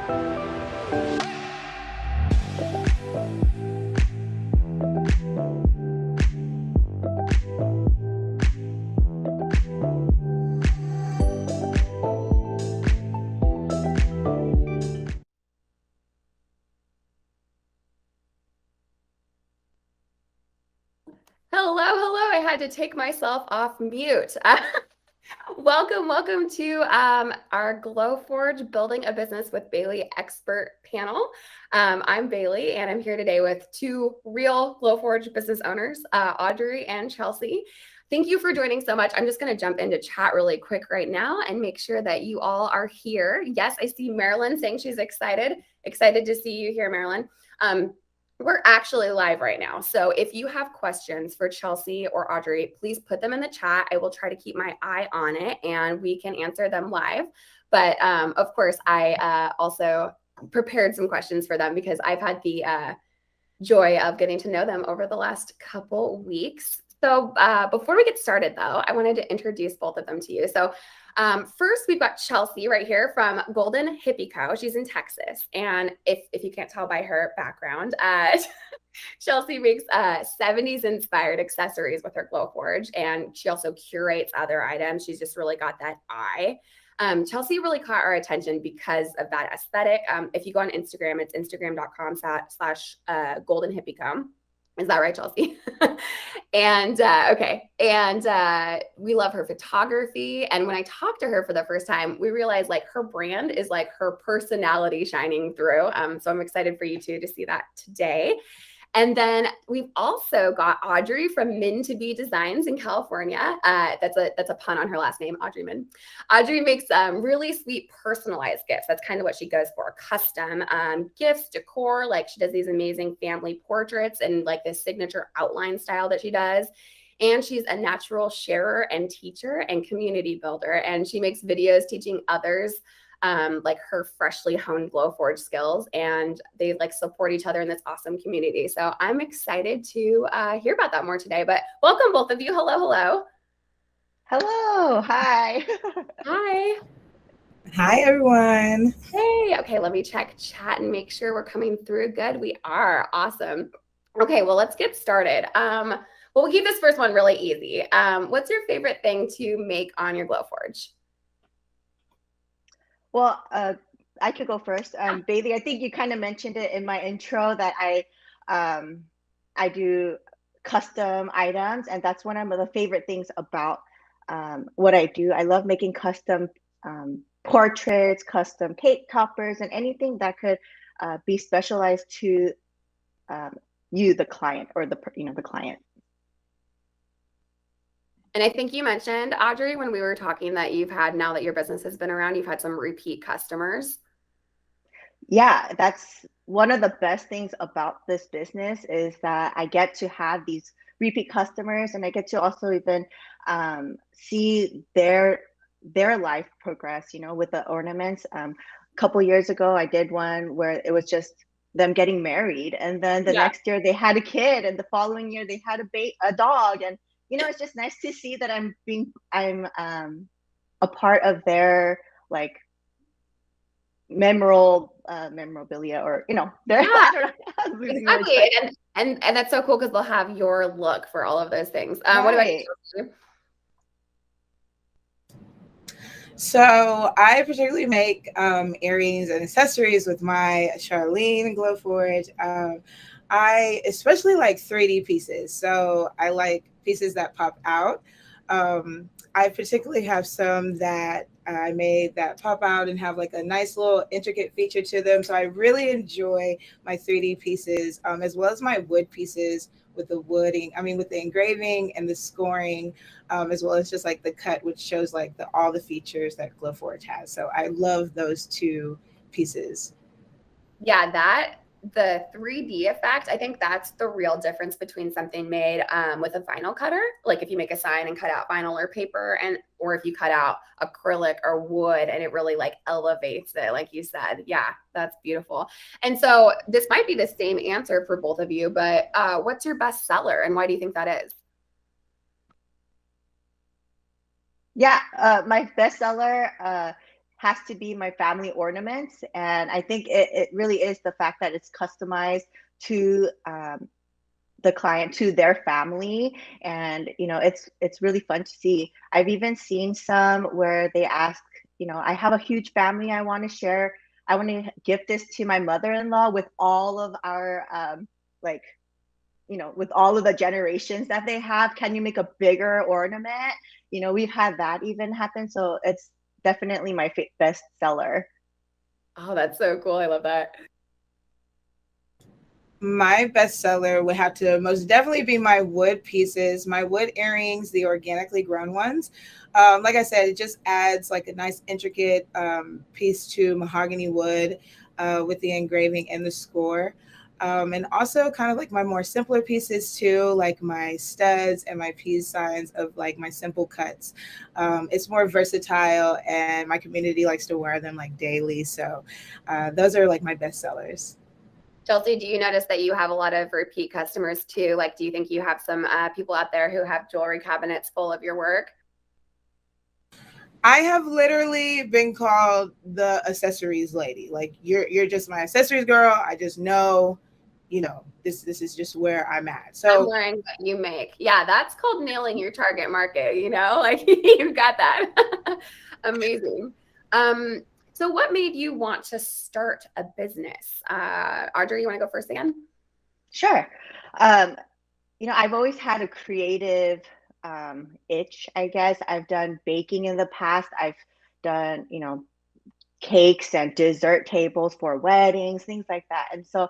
Hello, hello. I had to take myself off mute. Welcome to our Glowforge Building a Business with Bailey expert panel. I'm Bailey, and I'm here today with two real Glowforge business owners, Audrey and Chelsea. Thank you for joining so much. I'm just going to jump into chat really quick right now and make sure that you all are here. Yes, I see Marilyn saying she's excited. Excited to see you here, Marilyn. We're actually live right now. So if you have questions for Chelsea or Audrey, please put them in the chat. I will try to keep my eye on it and we can answer them live. But of course, I also prepared some questions for them because I've had the joy of getting to know them over the last couple weeks. So before we get started, though, I wanted to introduce both of them to you. So first, we've got Chelsea right here from Golden Hippie Co. She's in Texas. And if you can't tell by her background, Chelsea makes 70s inspired accessories with her Glowforge. And she also curates other items. She's just really got that eye. Chelsea really caught our attention because of that aesthetic. If you go on Instagram, it's instagram.com/Golden Hippie Co. Is that right, Chelsea? And okay. And we love her photography. And when I talked to her for the first time, we realized like her brand is like her personality shining through. So I'm excited for you two to see that today. And then we've also got Audrey from Min to Be Designs in California. That's a pun on her last name, Audrey Min. Audrey makes really sweet personalized gifts. That's kind of what she goes for. Custom gifts, decor. Like she does these amazing family portraits and like this signature outline style that she does. And she's a natural sharer and teacher and community builder. And she makes videos teaching others like her freshly honed Glowforge skills, and they like support each other in this awesome community. So I'm excited to hear about that more today, but welcome both of you. Hello, hello. Hello, hi. Hi. Hi, everyone. Hey, okay, let me check chat and make sure we're coming through good. We are. Awesome. Okay, well, let's get started. Well, we'll keep this first one really easy. What's your favorite thing to make on your Glowforge? Well, I could go first. Bailey, I think you kind of mentioned it in my intro that I do custom items, and that's one of the favorite things about what I do. I love making custom portraits, custom cake toppers, and anything that could be specialized to you, the client, or the client. And I think you mentioned, Audrey, when we were talking that you've had, now that your business has been around, you've had some repeat customers. Yeah, that's one of the best things about this business is that I get to have these repeat customers, and I get to also even see their life progress, with the ornaments. A couple years ago, I did one where it was just them getting married, and then the next year they had a kid, and the following year they had a dog, and it's just nice to see that I'm a part of their like memorabilia, or their Exactly. And that's so cool because they'll have your look for all of those things. What about you? So I particularly make earrings and accessories with my Charlene Glowforge. I especially like 3D pieces. So I like pieces that pop out. I particularly have some that I made that pop out and have like a nice little intricate feature to them. So I really enjoy my 3D pieces, as well as my wood pieces with the wooding, with the engraving and the scoring, as well as just like the cut, which shows like all the features that Glowforge has. So I love those two pieces. Yeah, the 3D effect, I think that's the real difference between something made with a vinyl cutter, like if you make a sign and cut out vinyl or paper, or if you cut out acrylic or wood and it really like elevates it, like you said. Yeah, that's beautiful. And so this might be the same answer for both of you, but what's your best seller and why do you think that is? Yeah, my best seller has to be my family ornaments. And I think it really is the fact that it's customized to the client, to their family. And it's really fun to see. I've even seen some where they ask, I have a huge family, I want to share, I want to gift this to my mother-in-law with all of our like with all of the generations that they have, can you make a bigger ornament? We've had that even happen. So it's definitely my best seller. Oh, that's so cool. I love that. My bestseller would have to most definitely be my wood pieces, my wood earrings, the organically grown ones. Like I said, it just adds like a nice intricate piece to mahogany wood with the engraving and the score. And also kind of like my more simpler pieces too, like my studs and my peace signs of like my simple cuts. It's more versatile and my community likes to wear them like daily. So those are like my best sellers. Chelsea, do you notice that you have a lot of repeat customers too? Like, do you think you have some people out there who have jewelry cabinets full of your work? I have literally been called the accessories lady. Like you're just my accessories girl. I just know, this is just where I'm at. I'm So wearing what you make. Yeah, that's called nailing your target market, like you've got that. Amazing. So what made you want to start a business? Audrey, you want to go first again? Sure. I've always had a creative itch, I guess. I've done baking in the past. I've done, cakes and dessert tables for weddings, things like that. And so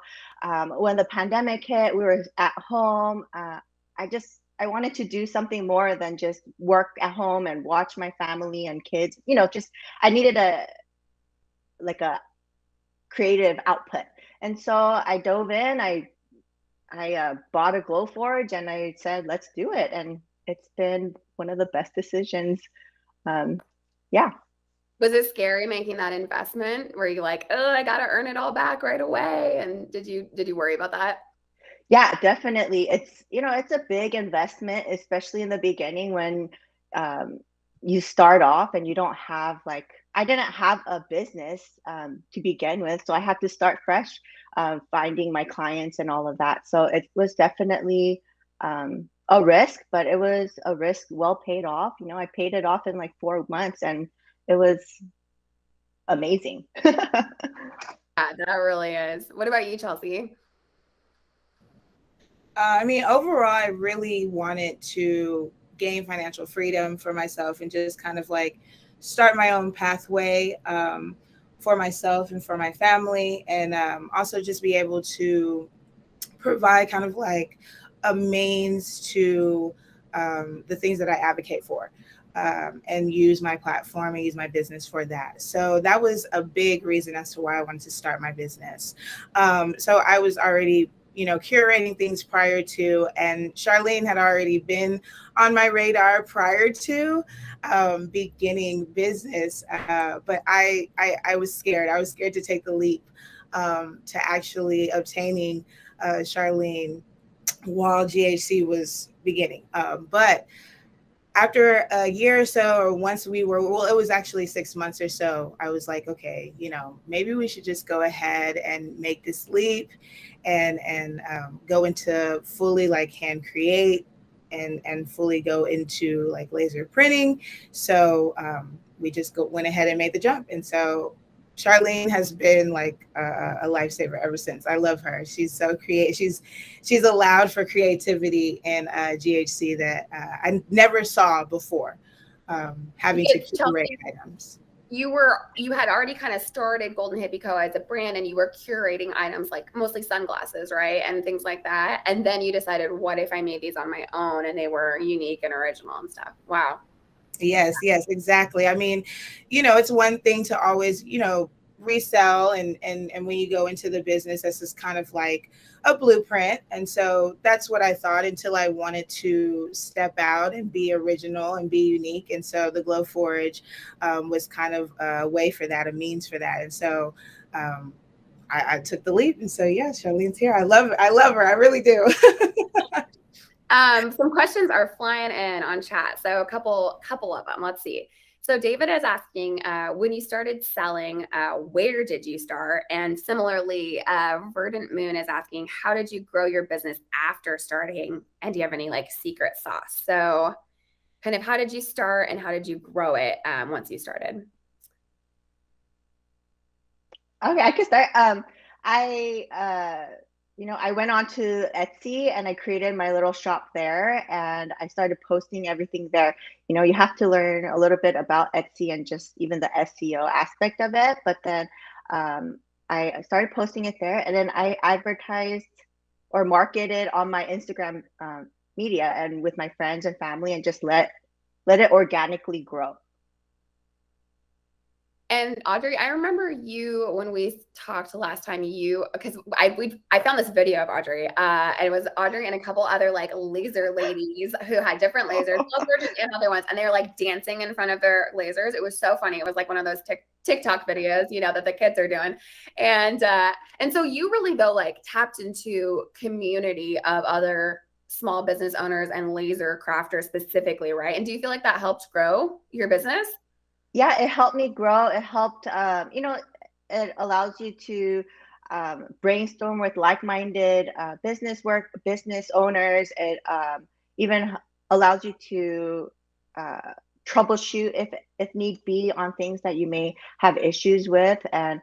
when the pandemic hit, we were at home. I wanted to do something more than just work at home and watch my family and kids. Just I needed a creative output. And so I dove in. I bought a Glowforge and I said, let's do it. And it's been one of the best decisions. Yeah. Was it scary making that investment? Were you like, oh, I got to earn it all back right away? And did you worry about that? Yeah, definitely. It's a big investment, especially in the beginning when um, you start off and you don't have I didn't have a business to begin with. So I had to start fresh, finding my clients and all of that. So it was definitely a risk, but it was a risk well paid off. I paid it off in like 4 months and it was amazing. Yeah, that really is. What about you, Chelsea? I mean, overall, I really wanted to gain financial freedom for myself and just kind of like start my own pathway for myself and for my family, and also just be able to provide kind of like a means to the things that I advocate for. And use my platform and use my business for that. So that was a big reason as to why I wanted to start my business. So I was already, curating things prior to, and Charlene had already been on my radar prior to beginning business. But I was scared. I was scared to take the leap to actually obtaining Charlene while GHC was beginning. But after a year or so, or once it was actually 6 months or so, I was like, okay, maybe we should just go ahead and make this leap and go into fully like hand create and fully go into like laser printing. So we just went ahead and made the jump. And so Charlene has been like a lifesaver ever since. I love her. She's so creative. She's allowed for creativity in GHC that I never saw before. Having to curate Chelsea, items. you had already kind of started Golden Hippie Co. as a brand, and you were curating items like mostly sunglasses, right, and things like that. And then you decided, what if I made these on my own and they were unique and original and stuff? Wow. Yes, exactly. I mean, it's one thing to always, resell and when you go into the business, that's just kind of like a blueprint. And so that's what I thought until I wanted to step out and be original and be unique. And so the Glowforge was kind of a way for that, a means for that. And so I took the leap. And so, yeah, Charlene's here. I love her. I really do. Some questions are flying in on chat. So a couple of them. Let's see. So David is asking, when you started selling, where did you start? And similarly, Verdant Moon is asking, how did you grow your business after starting? And do you have any like secret sauce? So kind of how did you start and how did you grow it once you started? Okay, I can start. I I went on to Etsy and I created my little shop there and I started posting everything there. You have to learn a little bit about Etsy and just even the SEO aspect of it. But then um, I started posting it there and then I advertised or marketed on my Instagram media and with my friends and family and just let it organically grow. And Audrey, I remember you when we talked last time. Because I found this video of Audrey, and it was Audrey and a couple other like laser ladies who had different lasers, and other ones, and they were like dancing in front of their lasers. It was so funny. It was like one of those TikTok videos, that the kids are doing, and so you really though like tapped into community of other small business owners and laser crafters specifically, right? And do you feel like that helped grow your business? Yeah, it helped me grow. It helped, it allows you to brainstorm with like-minded business owners. It even allows you to uh, troubleshoot if need be on things that you may have issues with. And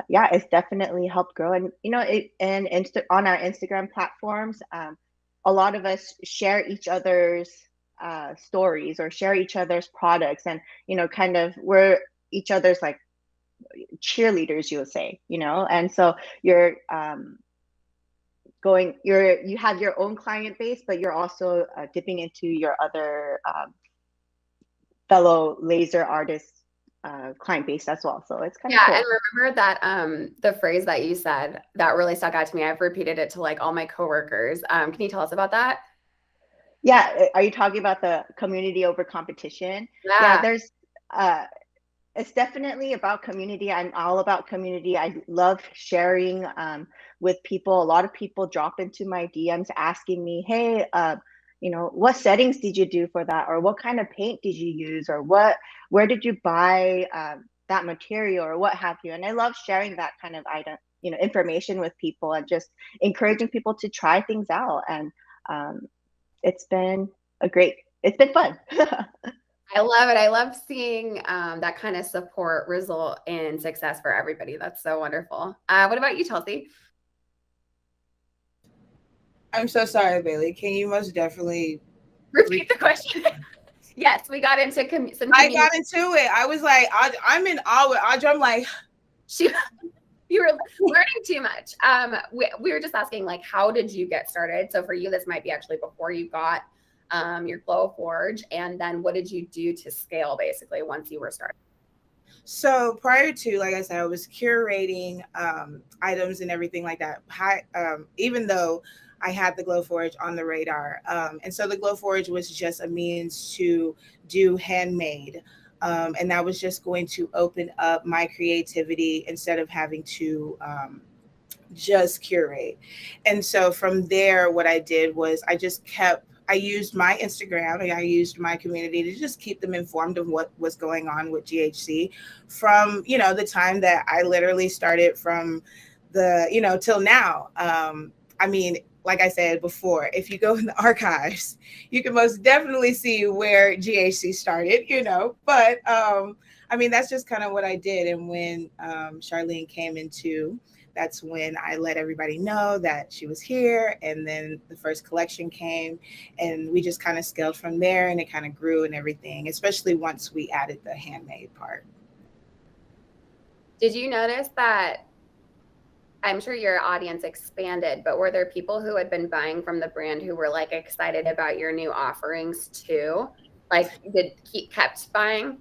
yeah, it's definitely helped grow. And on our Instagram platforms, a lot of us share each other's stories or share each other's products and kind of we're each other's like cheerleaders, you would say, and so you're you have your own client base, but you're also dipping into your other fellow laser artists client base as well, so it's kind of Yeah, cool. and remember that the phrase that you said that really stuck out to me. I've repeated it to like all my coworkers. Can you tell us about that? Yeah, are you talking about the community over competition? Yeah, Yeah. there's it's definitely about community. I'm all about community. I love sharing with people. A lot of people drop into my DMs asking me, hey, what settings did you do for that? Or what kind of paint did you use? Or where did you buy that material or what have you? And I love sharing that kind of information with people and just encouraging people to try things out. And um, it's been fun. I love it. I love seeing that kind of support result in success for everybody. That's so wonderful. What about you, Chelsea? I'm so sorry, Bailey. Can you most definitely Repeat the question. Yes, we got into some I community. got into it. I was like, I'm in awe with Audra. I'm like, You were learning too much. We were just asking, like, how did you get started? So for you, this might be actually before you got your Glowforge, and then what did you do to scale basically once you were started? so prior to, like I said, I was curating items and everything like that. Even though I had the Glowforge on the radar, and so the Glowforge was just a means to do handmade. And that was just going to open up my creativity instead of having to just curate. And so from there, what I did was I used my Instagram and I used my community to just keep them informed of what was going on with GHC from, the time that I literally started from till now. I mean, like I said before, if you go in the archives, you can most definitely see where GHC started, but I mean, that's just kind of what I did. And when Charlene came into, that's when I let everybody know that she was here. And then the first collection came and we just kind of scaled from there and it kind of grew and everything, especially once we added the handmade part. Did you notice that? I'm sure your audience expanded, but were there people who had been buying from the brand who were like excited about your new offerings too? Like, kept buying?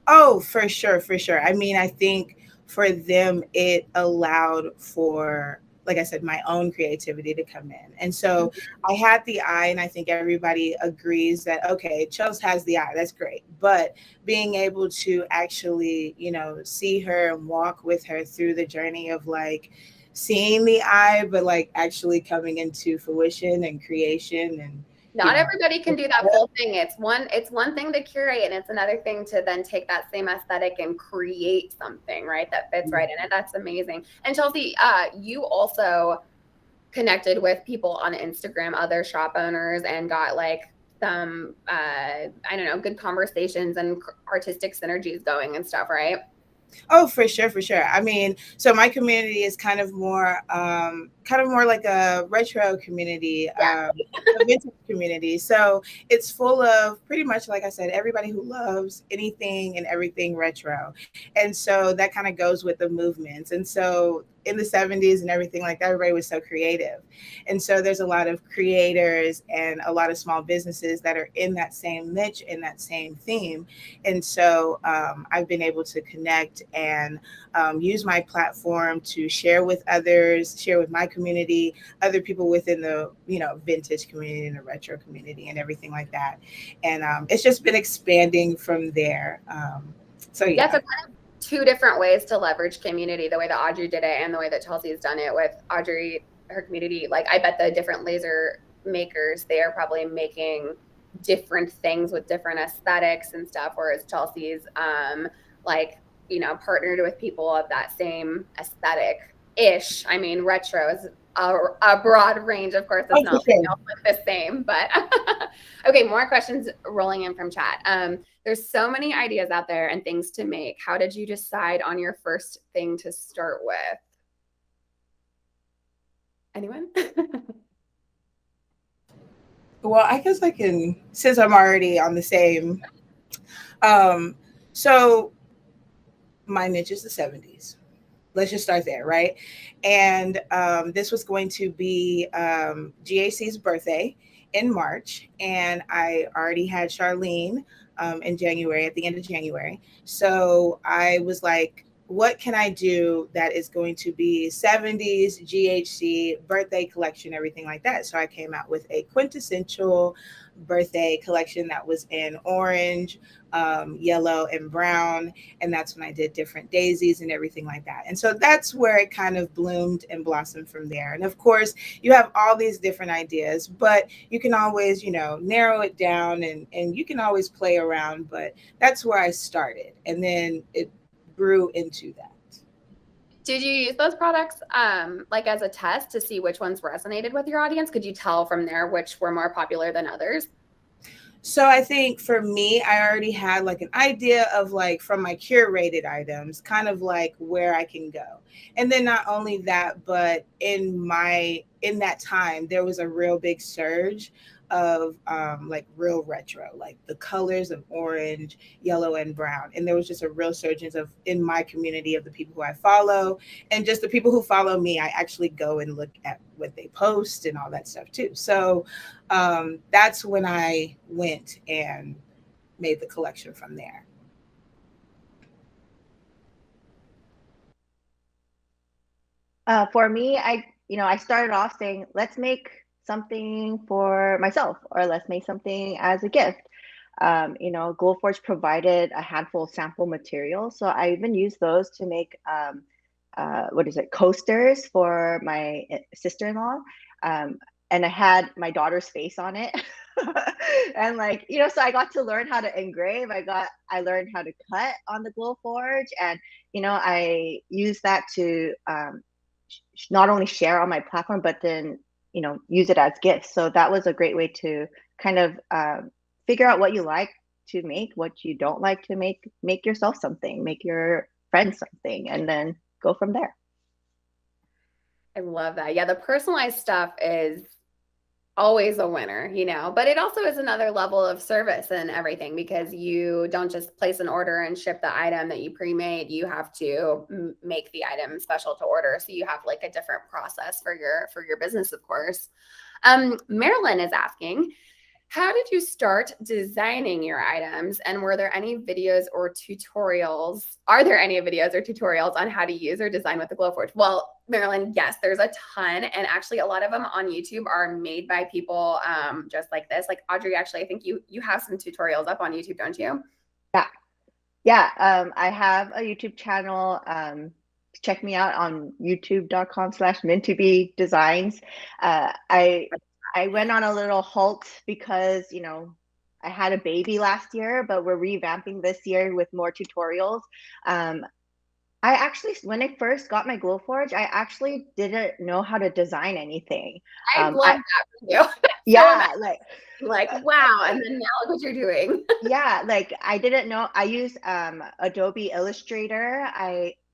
Oh, for sure, for sure. I mean, I think for them, it allowed for, like I said, my own creativity to come in. And so I had the eye, and I think everybody agrees that, okay, Chels has the eye. That's great. But being able to actually, see her and walk with her through the journey of like seeing the eye, but like actually coming into fruition and creation and, Not everybody can do that full thing. It's one thing to curate, and it's another thing to then take that same aesthetic and create something, right, that fits right in it. That's amazing. And Chelsea, you also connected with people on Instagram, other shop owners, and got like some I don't know, good conversations and artistic synergies going and stuff, right? Oh, for sure, for sure. I mean, so my community is kind of more like a retro community, Yeah. a vintage community. So it's full of pretty much, like I said, everybody who loves anything and everything retro. And so that kind of goes with the movements. And so in the 70s and everything like that, everybody was so creative. And so there's a lot of creators and a lot of small businesses that are in that same niche, in that same theme. And so I've been able to connect and use my platform to share with others, share with my community, other people within the vintage community and the retro community and everything like that. And it's just been expanding from there. So Yeah, yeah. so kind of two different ways to leverage community, the way that Audrey did it and the way that Chelsea's done it with Audrey, her community. Like I bet the different laser makers, they are probably making different things with different aesthetics and stuff, whereas Chelsea's like, partnered with people of that same aesthetic ish. I mean, retro is a broad range, of course. It's Oh, not like the same, but okay, more questions rolling in from chat. There's so many ideas out there and things to make. How did you decide on your first thing to start with? Anyone? Well, I guess I can, since I'm already on the same. So my niche is the 70s. Let's just start there, right? And this was going to be GAC's birthday in March, and I already had Charlene in January, at the end of January. So I was like, what can I do that is going to be 70s GHC birthday collection, everything like that? So I came out with a quintessential birthday collection that was in orange, yellow, and brown. And that's when I did different daisies and everything like that. And so that's where it kind of bloomed and blossomed from there. And of course, you have all these different ideas, but you can always, narrow it down and you can always play around. But that's where I started. And then it grew into that. Did you use those products like as a test to see which ones resonated with your audience? Could you tell from there which were more popular than others? So I think for me, I already had like an idea of like from my curated items, kind of like where I can go. And then not only that, but in that time, there was a real big surge of like real retro, like the colors of orange, yellow, and brown. And there was just a real surge of in my community of the people who I follow and just the people who follow me. I actually go and look at what they post and all that stuff too. So that's when I went and made the collection from there. For me, I started off saying, let's make something for myself, or let's make something as a gift. Glowforge provided a handful of sample materials, so I even used those to make coasters for my sister-in-law. And I had my daughter's face on it. And so I got to learn how to engrave. I learned how to cut on the Glowforge, and I used that to not only share on my platform, but then use it as gifts. So that was a great way to kind of figure out what you like to make, what you don't like to make yourself something, make your friends something, and then go from there. I love that. Yeah, the personalized stuff is always a winner, but it also is another level of service and everything, because you don't just place an order and ship the item that you pre-made. You have to make the item special to order. So you have like a different process for your business, of course. Marilyn is asking, how did you start designing your items? And were there any videos or tutorials? Are there any videos or tutorials on how to use or design with the Glowforge? Well, Marilyn, yes, there's a ton. And actually a lot of them on YouTube are made by people just like this. Like Audrey, actually, I think you have some tutorials up on YouTube, don't you? Yeah. Yeah. I have a YouTube channel. Check me out on youtube.com/meant2be designs. I I went on a little halt because, I had a baby last year, but we're revamping this year with more tutorials. I actually, when I first got my Glowforge, I actually didn't know how to design anything. I love that for you. Yeah, like, wow. And then now look what you're doing. yeah, like I didn't know. I use Adobe Illustrator.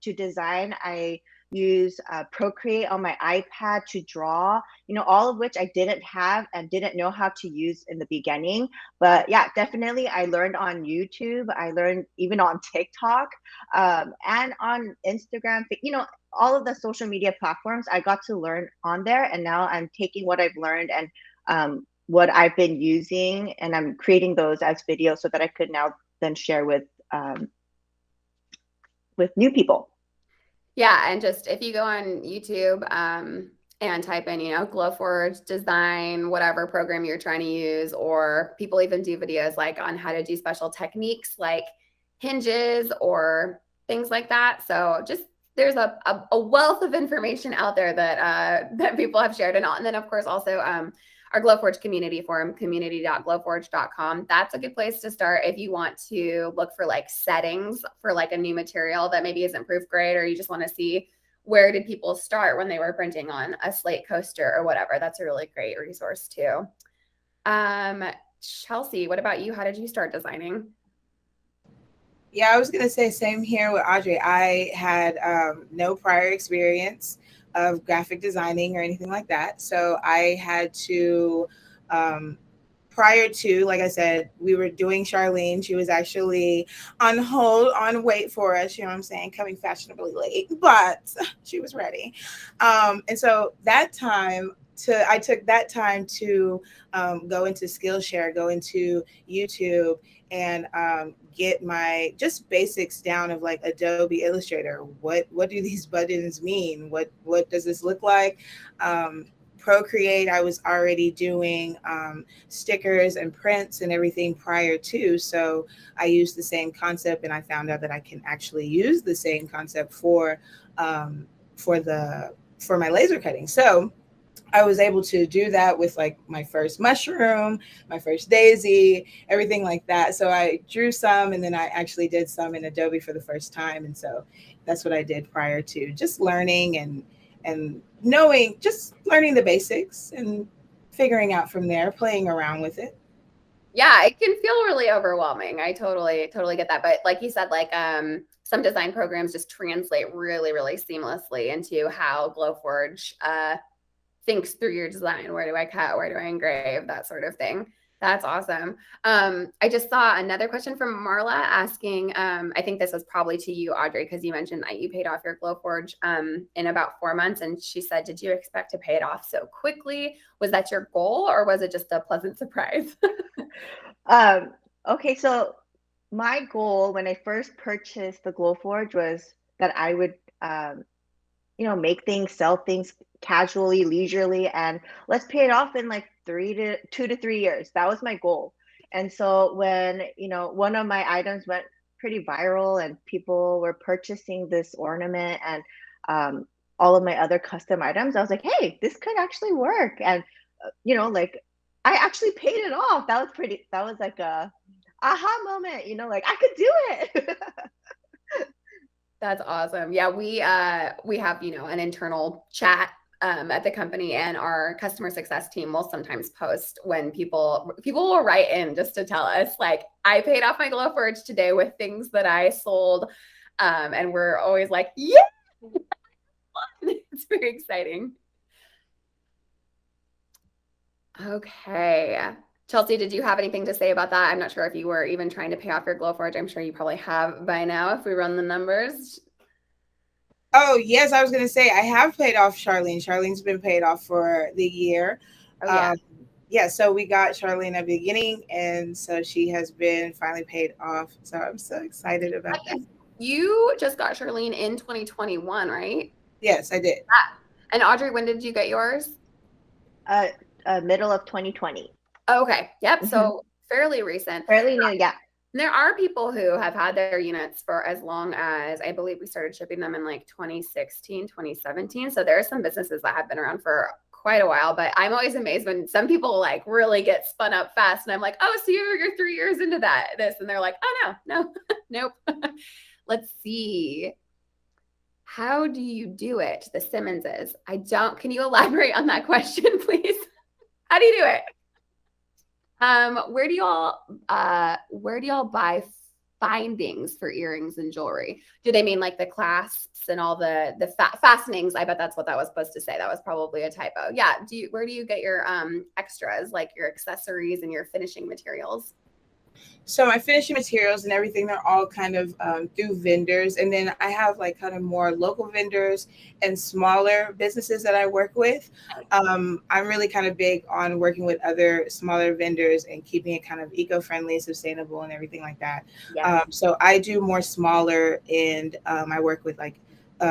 To design. I use Procreate on my iPad to draw. All of which I didn't have and didn't know how to use in the beginning. But yeah, definitely, I learned on YouTube. I learned even on TikTok, and on Instagram. All of the social media platforms. I got to learn on there, and now I'm taking what I've learned and what I've been using, and I'm creating those as videos so that I could now then share with new people. Yeah, and just if you go on YouTube and type in, Glowforge design, whatever program you're trying to use, or people even do videos like on how to do special techniques like hinges or things like that. So just there's a wealth of information out there that people have shared, and then of course also our Glowforge community forum, community.glowforge.com. That's a good place to start if you want to look for like settings for like a new material that maybe isn't proof grade, or you just want to see where did people start when they were printing on a slate coaster or whatever. That's a really great resource too. Chelsea, what about you? How did you start designing? Yeah, I was going to say same here with Audrey. I had no prior experience of graphic designing or anything like that. So I had to, prior to, like I said, we were doing Charlene. She was actually on hold, on wait for us, you know what I'm saying, coming fashionably late, but she was ready. And so that time, I took that time to go into Skillshare, go into YouTube, and get my just basics down of like Adobe Illustrator. What do these buttons mean? What does this look like? Procreate, I was already doing stickers and prints and everything prior to, so I used the same concept, and I found out that I can actually use the same concept for my laser cutting. So I was able to do that with like my first mushroom, my first daisy, everything like that. So I drew some, and then I actually did some in Adobe for the first time. And so that's what I did prior to just learning and knowing, just learning the basics and figuring out from there, playing around with it. Yeah, it can feel really overwhelming. I totally get that. But like you said, like some design programs just translate really, really seamlessly into how Glowforge thinks through your design. Where do I cut? Where do I engrave? That sort of thing. That's awesome. I just saw another question from Marla asking, I think this was probably to you, Audrey, because you mentioned that you paid off your Glowforge in about 4 months. And she said, did you expect to pay it off so quickly? Was that your goal, or was it just a pleasant surprise? Okay, so my goal when I first purchased the Glowforge was that I would, make things, sell things casually, leisurely, and let's pay it off in like 2 to 3 years. That was my goal. And so when, one of my items went pretty viral and people were purchasing this ornament and all of my other custom items, I was like, hey, this could actually work. And, like I actually paid it off. That was like a aha moment, like I could do it. That's awesome. Yeah, we have, an internal chat at the company, and our customer success team will sometimes post when people will write in just to tell us like, I paid off my Glowforge today with things that I sold. And we're always like, yeah, it's very exciting. Okay. Chelsea, did you have anything to say about that? I'm not sure if you were even trying to pay off your Glowforge. I'm sure you probably have by now if we run the numbers. Oh, yes, I was going to say I have paid off Charlene. Charlene's been paid off for the year. Oh, yeah. Yeah, so we got Charlene at the beginning, and so she has been finally paid off. So I'm so excited about that. You just got Charlene in 2021, right? Yes, I did. Yeah. And Audrey, when did you get yours? Middle of 2020. Okay. Yep. So fairly recent. Fairly new, yeah. There are people who have had their units for as long as, I believe we started shipping them in like 2016, 2017. So there are some businesses that have been around for quite a while, but I'm always amazed when some people like really get spun up fast. And I'm like, oh, so you're 3 years into this. And they're like, oh, no, nope. Let's see. How do you do it? The Simmonses. Can you elaborate on that question, please? How do you do it? Where do y'all buy findings for earrings and jewelry? Do they mean like the clasps and all the fastenings? I bet that's what that was supposed to say. That was probably a typo. Yeah. Where do you get your extras, like your accessories and your finishing materials? So my finishing materials and everything, they're all kind of through vendors. And then I have like kind of more local vendors and smaller businesses that I work with. I'm really kind of big on working with other smaller vendors and keeping it kind of eco-friendly and sustainable and everything like that. Yeah. So I do more smaller, and I work with like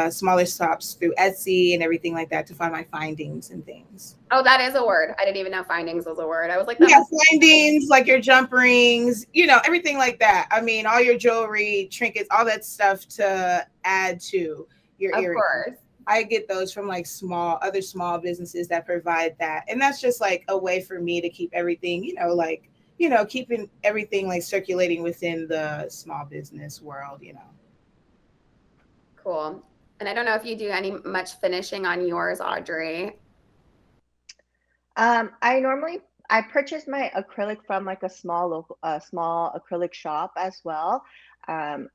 smaller shops through Etsy and everything like that to find my findings and things. Oh, that is a word. I didn't even know findings was a word. I was like, yeah, findings, like your jump rings, everything like that. I mean, all your jewelry, trinkets, all that stuff to add to your earrings. Of course. I get those from like other small businesses that provide that. And that's just like a way for me to keep everything, keeping everything like circulating within the small business world, Cool. And I don't know if you do much finishing on yours, Audrey. I purchase my acrylic from like a small acrylic shop as well. And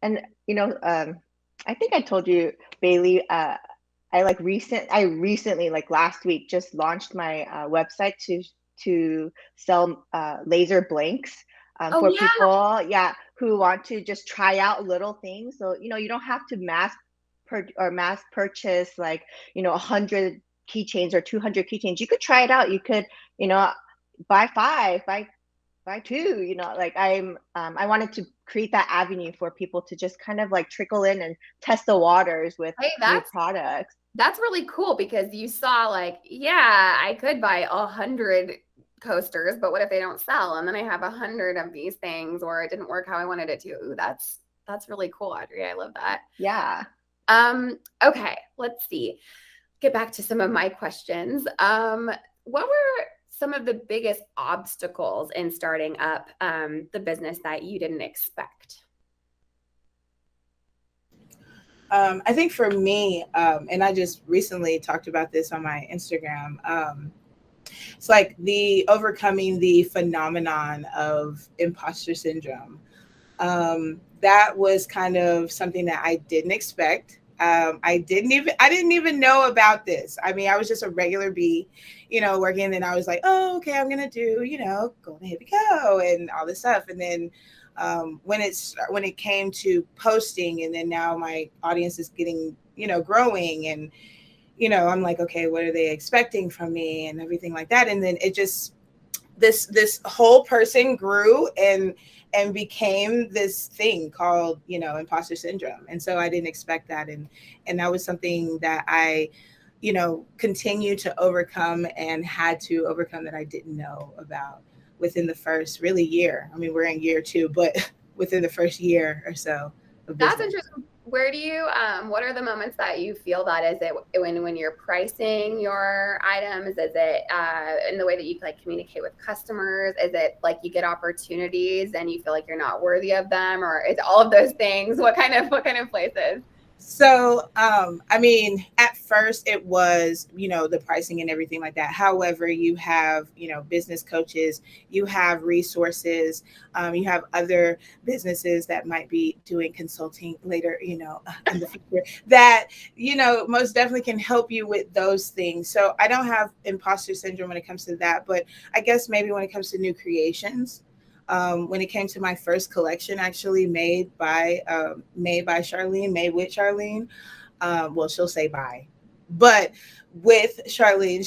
I think I told you, Bailey, I recently, like last week, just launched my website to sell laser blanks for people, who want to just try out little things. So, you don't have to mass purchase like, 100 keychains or 200 keychains. You could try it out. You could, buy 5, buy 2, like I wanted to create that avenue for people to just kind of like trickle in and test the waters with new products. That's really cool, because you saw like, yeah, I could buy 100 coasters, but what if they don't sell? And then I have 100 of these things, or it didn't work how I wanted it to. Ooh, that's really cool, Audrey. I love that. Yeah. Okay, let's see. Get back to some of my questions. What were some of the biggest obstacles in starting up the business that you didn't expect? I think for me, and I just recently talked about this on my Instagram, it's like overcoming the phenomenon of imposter syndrome. That was kind of something that I didn't expect. I didn't even know about this. I mean, I was just a regular bee, working, and I was like, oh, okay, I'm gonna do, Golden Hippie Co. and all this stuff. And then when it came to posting, and then now my audience is getting, growing, and I'm like, okay, what are they expecting from me and everything like that. And then it just, this whole person grew and became this thing called, imposter syndrome. And so I didn't expect that. And that was something that I, continue to overcome and had to overcome, that I didn't know about within the first really year. I mean, we're in year 2, but within the first year or so of business. That's interesting. Where do you, what are the moments that you feel that? Is it when you're pricing your items? Is it in the way that you like communicate with customers? Is it like you get opportunities and you feel like you're not worthy of them, or is all of those things? What kind of places? So, I mean, at first it was, the pricing and everything like that. However, you have, business coaches, you have resources, you have other businesses that might be doing consulting later, in the future that, most definitely can help you with those things. So I don't have imposter syndrome when it comes to that, but I guess maybe when it comes to new creations, when it came to my first collection, actually made by Charlene, made with Charlene. Well, she'll say bye, but with Charlene,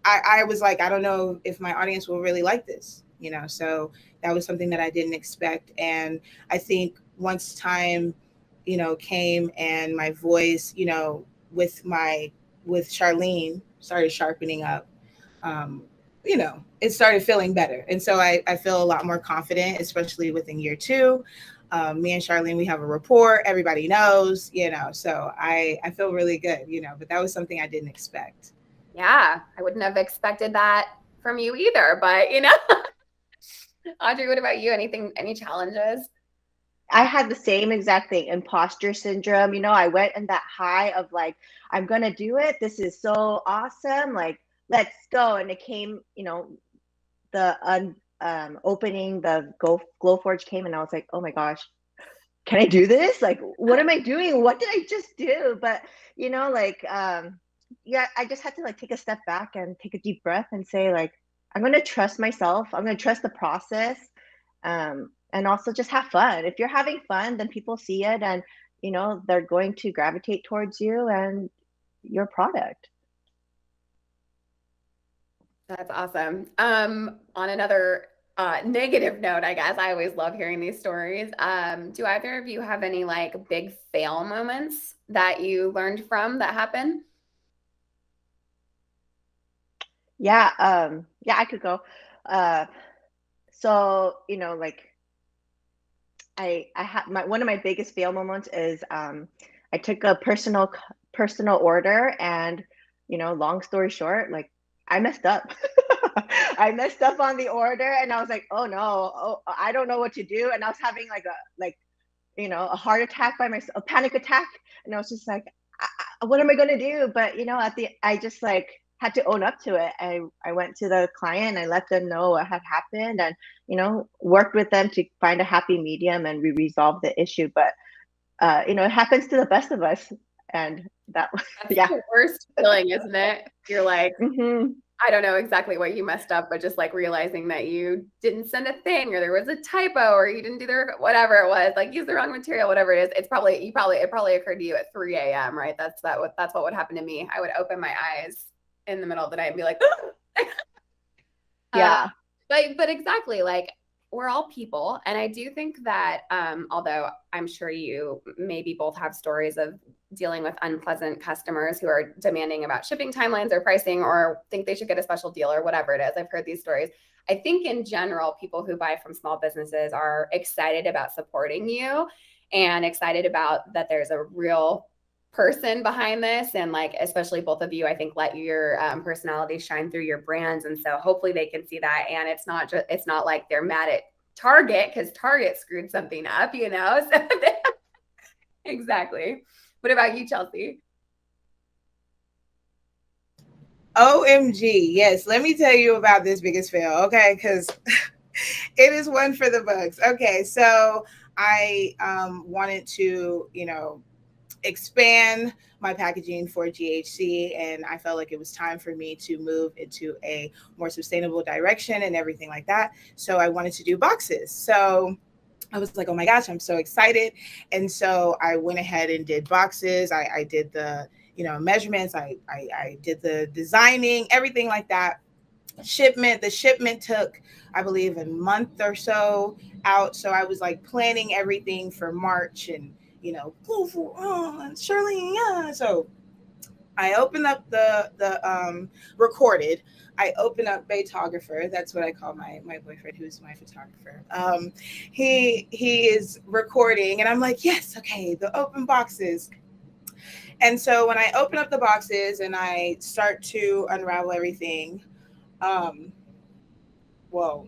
I was like, I don't know if my audience will really like this, so that was something that I didn't expect. And I think once time, came and my voice, with Charlene started sharpening up, it started feeling better. And so I feel a lot more confident, especially within year 2. Me and Charlene, we have a rapport. Everybody knows, so I feel really good, but that was something I didn't expect. Yeah, I wouldn't have expected that from you either, but Audrey, what about you? Any challenges? I had the same exact thing, imposter syndrome. I went in that high of like, I'm gonna do it. This is so awesome. Like, let's go. And it came, the opening, the Glowforge came, and I was like, oh my gosh, can I do this? Like, what am I doing? What did I just do? But yeah, I just had to like take a step back and take a deep breath and say like, I'm gonna trust myself. I'm gonna trust the process. And also just have fun. If you're having fun, then people see it, and they're going to gravitate towards you and your product. That's awesome. On another negative note, I guess I always love hearing these stories. Do either of you have any like big fail moments that you learned from that happened? Yeah, I could go. So like I had one of my biggest fail moments is I took a personal order, and long story short, like I messed up. I messed up on the order, and I was like, oh no, oh, I don't know what to do, and I was having like a heart attack by myself, a panic attack, and I was just like, what am I gonna do? But I just like had to own up to it. I went to the client, I let them know what had happened, and worked with them to find a happy medium, and we resolved the issue. But it happens to the best of us, and that That's yeah, the worst feeling, isn't it? You're like, mm-hmm. I don't know exactly what you messed up, but just like realizing that you didn't send a thing, or there was a typo, or you didn't do the whatever it was, like use the wrong material, whatever it is. It probably occurred to you at 3 a.m., right? That's what would happen to me. I would open my eyes in the middle of the night and be like, Yeah. But exactly, like we're all people, and I do think that although I'm sure you maybe both have stories of dealing with unpleasant customers who are demanding about shipping timelines or pricing, or think they should get a special deal or whatever it is. I've heard these stories. I think in general, people who buy from small businesses are excited about supporting you and excited about that there's a real person behind this, and like especially both of you, I think, let your personality shine through your brands, and so hopefully they can see that. And it's not like they're mad at Target because Target screwed something up, so exactly. What about you, Chelsea? OMG, yes, let me tell you about this biggest fail, okay, because it is one for the books. Okay, so I wanted to expand my packaging for GHC, and I felt like it was time for me to move into a more sustainable direction and everything like that. So I wanted to do boxes. So I was like, oh my gosh, I'm so excited. And so I went ahead and did boxes. I did the measurements. I did the designing, everything like that. The shipment took, I believe, a month or so out. So I was like planning everything for March, and Shirley, yeah. So I opened up the recorded. I open up Baytographer. That's what I call my boyfriend, who's my photographer. He is recording, and I'm like, yes, okay, the open boxes. And so when I open up the boxes and I start to unravel everything, whoa,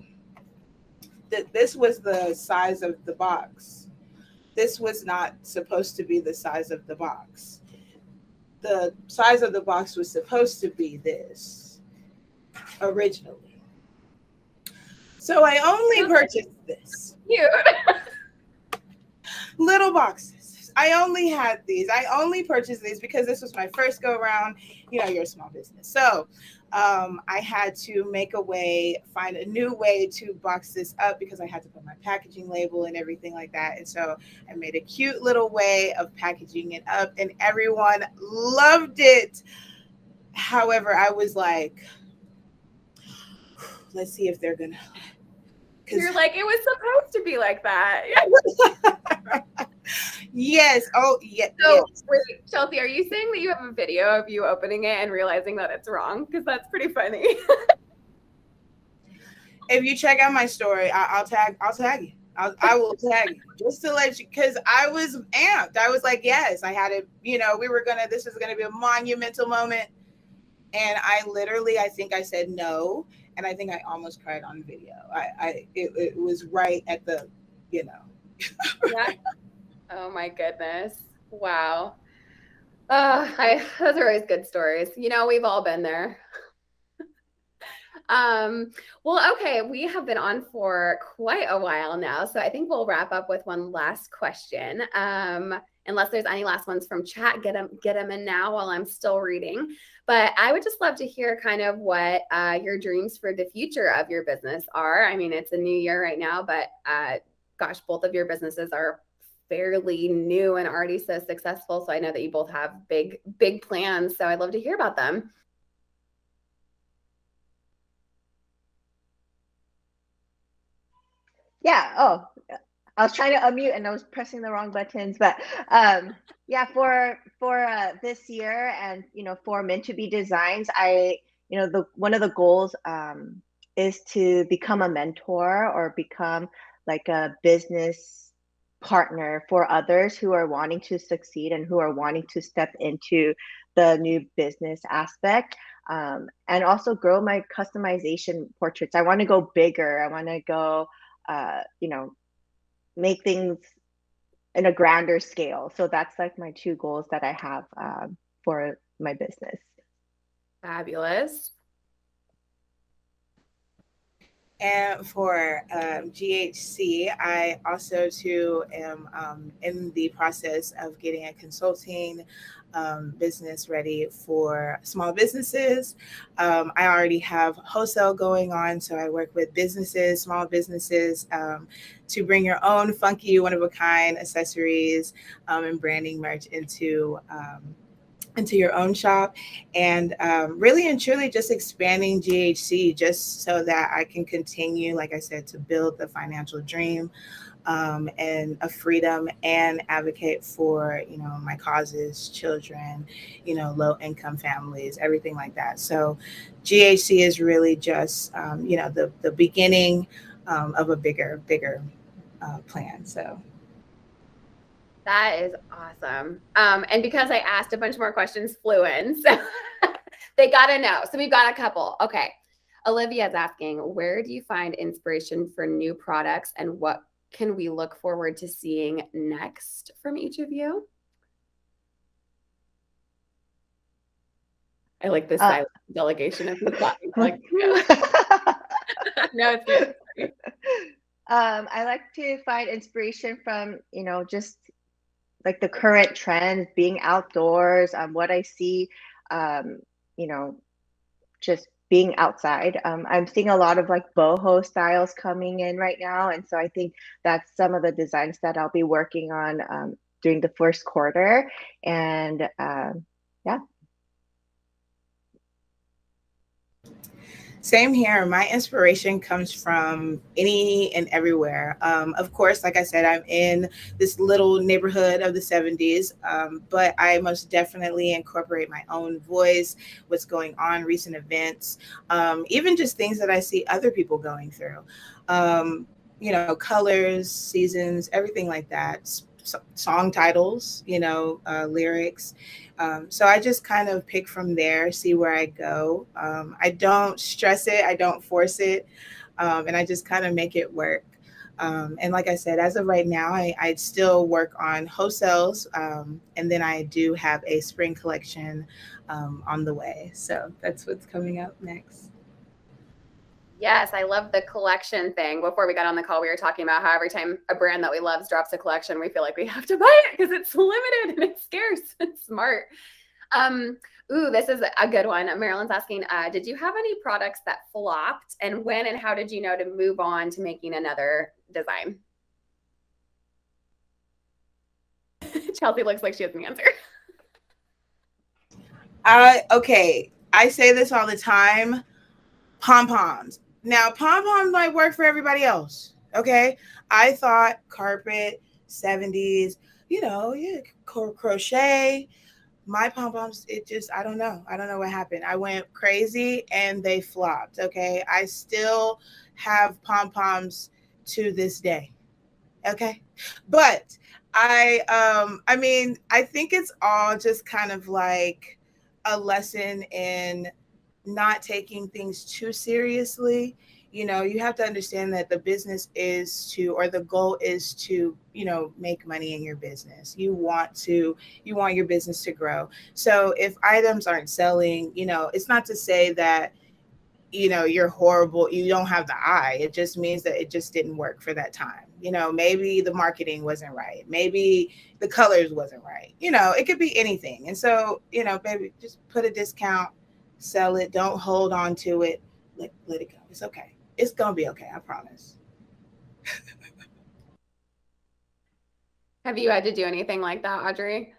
this was the size of the box. This was not supposed to be the size of the box. The size of the box was supposed to be this originally. So I only purchased this. Cute. Little boxes. I only had these. I only purchased these because this was my first go around. You're a small business. So I had to find a new way to box this up, because I had to put my packaging label and everything like that. And so I made a cute little way of packaging it up, and everyone loved it. However, I was like, let's see if they're going to. You're like, it was supposed to be like that. Yes. Oh, yeah. So, yes. wait, Chelsea, are you saying that you have a video of you opening it and realizing that it's wrong? Because that's pretty funny. If you check out my story, I'll tag you. I will tag you just to let you, because I was amped. I was like, yes, I had it. This was gonna be a monumental moment, and I think I said no, and I think I almost cried on video. It was right at the, you know. Yeah. Oh my goodness. Wow. Those are always good stories. We've all been there. Um, well, okay, we have been on for quite a while now, so I think we'll wrap up with one last question. Unless there's any last ones from chat, get them in now while I'm still reading. But I would just love to hear kind of what your dreams for the future of your business are. I mean, it's a new year right now, but gosh, both of your businesses are fairly new and already so successful. So I know that you both have big, big plans. So I'd love to hear about them. Yeah. Oh, I was trying to unmute and I was pressing the wrong buttons. But yeah, for this year and for Meant to Be Designs, the one of the goals is to become a mentor or become like a business partner for others who are wanting to succeed and who are wanting to step into the new business aspect. And also grow my customization portraits. I want to go bigger. I want to go make things in a grander scale. So that's like my two goals that I have for my business. Fabulous. And for GHC, I also too am in the process of getting a consulting business ready for small businesses. I already have wholesale going on, so I work with businesses, small businesses, to bring your own funky, one-of-a-kind accessories and branding merch into your own shop, and really and truly just expanding GHC just so that I can continue, like I said, to build the financial dream and a freedom and advocate for, my causes, children, low income families, everything like that. So GHC is really just, the beginning of a bigger plan. So That is awesome. And because I asked, a bunch more questions flew in, so they got to know. So we've got a couple. Okay. Olivia is asking, where do you find inspiration for new products and what can we look forward to seeing next from each of you? I like this silent delegation of people. Like, no, no, it's good. I like to find inspiration from, just like the current trends, being outdoors, what I see, just being outside. I'm seeing a lot of like boho styles coming in right now. And so I think that's some of the designs that I'll be working on during the first quarter. And yeah. Same here. My inspiration comes from any and everywhere. Of course, like I said, I'm in this little neighborhood of the 70s, but I most definitely incorporate my own voice, what's going on, recent events, even just things that I see other people going through. Colors, seasons, everything like that. Song titles, lyrics. So I just kind of pick from there, see where I go. I don't stress it, I don't force it, and I just kind of make it work. And like I said, as of right now, I still work on wholesales, and then I do have a spring collection on the way. So that's what's coming up next. Yes, I love the collection thing. Before we got on the call, we were talking about how every time a brand that we love drops a collection, we feel like we have to buy it because it's limited and it's scarce. It's smart. This is a good one. Marilyn's asking, did you have any products that flopped, and when and how did you know to move on to making another design? Chelsea looks like she has an answer. Okay, I say this all the time. Pom-poms. Now, pom-poms might work for everybody else. Okay. I thought carpet, 70s, crochet. My pom-poms, I don't know. I don't know what happened. I went crazy and they flopped. Okay. I still have pom-poms to this day. Okay. But I mean, I think it's all just kind of like a lesson in not taking things too seriously. You know, you have to understand that the business is to, or the goal is to, you know, make money in your business. You want your business to grow. So if items aren't selling, you know, it's not to say that, you know, you're horrible, you don't have the eye. It just means that it just didn't work for that time. You know, maybe the marketing wasn't right, maybe the colors wasn't right, you know, it could be anything. And so, you know, baby, just put a discount, sell it, don't hold on to it, let it go. It's okay, it's gonna be okay, I promise. Have you had to do anything like that, Audrey?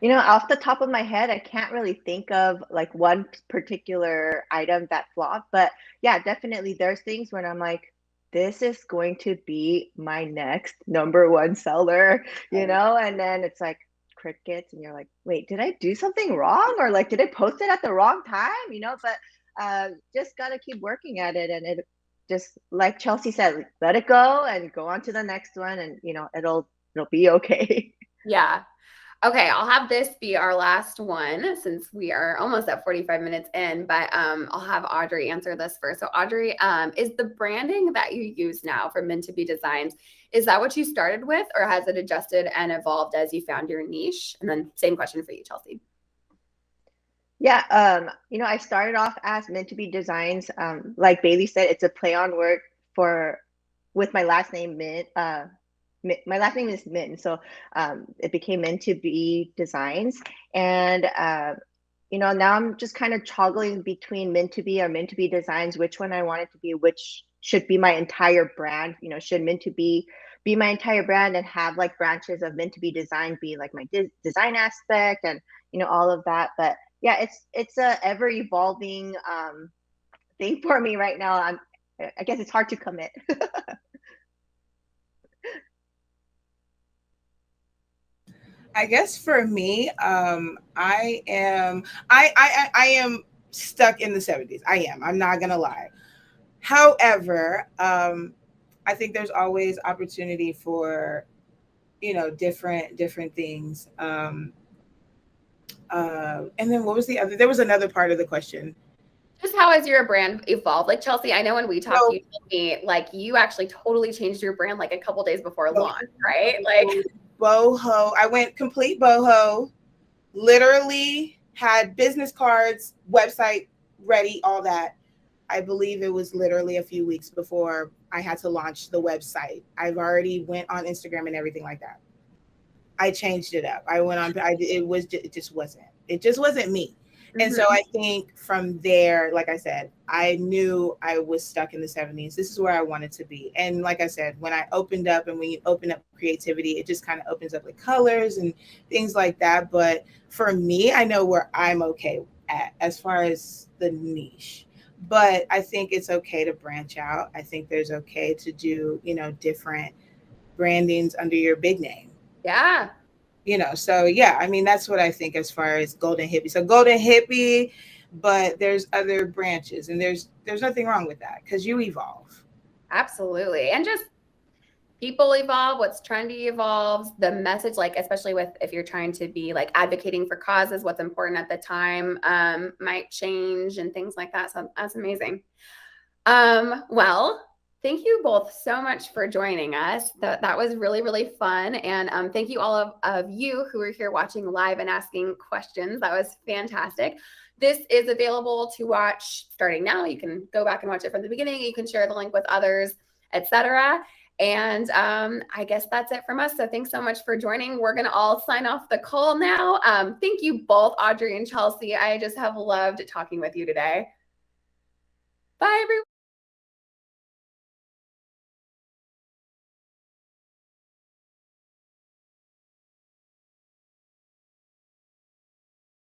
You know, off the top of my head, I can't really think of like one particular item that flopped, but yeah, definitely there's things when I'm like, this is going to be my next number one seller, and then it's like crickets, and you're like, wait, did I do something wrong? Or like, did I post it at the wrong time? But just gotta keep working at it, and it just like Chelsea said, let it go and go on to the next one, and it'll be okay. Yeah. Okay, I'll have this be our last one since we are almost at 45 minutes in, but I'll have Audrey answer this first. So Audrey, is the branding that you use now for Meant to Be Designs, is that what you started with, or has it adjusted and evolved as you found your niche? And then same question for you, Chelsea. Yeah, I started off as Meant to Be Designs. Like Bailey said, it's a play on word for with my last name Mint. My last name is Mint, so it became Meant to Be Designs. And now I'm just kind of toggling between Meant to Be or Meant to Be Designs, which one I want it to be, which should be my entire brand. Should Meant to be my entire brand and have like branches of Meant to Be Design be like my design aspect and all of that. But yeah, it's a ever evolving thing for me right now. I guess it's hard to commit. I guess for me, I am stuck in the 70s. I'm not gonna lie. However, I think there's always opportunity for, you know, different things. And then what was the other? There was another part of the question. Just how has your brand evolved? Like Chelsea, I know when we talked, So, you told me like you actually totally changed your brand like a couple days before launch, right? Like boho. I went complete boho. Literally had business cards, website ready, all that. I believe it was literally a few weeks before I had to launch the website. I've already went on Instagram and everything like that. I changed it up. I went on. It just wasn't me. And so I think from there, like I said, I knew I was stuck in the 70s. This is where I wanted to be. And like I said, when I opened up and when you open up creativity, it just kind of opens up with colors and things like that. But for me, I know where I'm okay at as far as the niche. But I think it's okay to branch out. I think there's okay to do, you know, different brandings under your big name. yeah, So yeah, I mean, that's what I think as far as golden hippie. So golden hippie, but there's other branches, and there's nothing wrong with that because you evolve. absolutely. And just people evolve, what's trendy evolves, the message, like especially with if you're trying to be like advocating for causes, what's important at the time might change and things like that. So that's amazing. Well, thank you both so much for joining us. That was really, really fun. And thank you all of you who are here watching live and asking questions. That was fantastic. This is available to watch starting now. You can go back and watch it from the beginning. You can share the link with others, etc. And I guess that's it from us. So thanks so much for joining. We're going to all sign off the call now. Thank you both, Audrey and Chelsea. I just have loved talking with you today. Bye, everyone.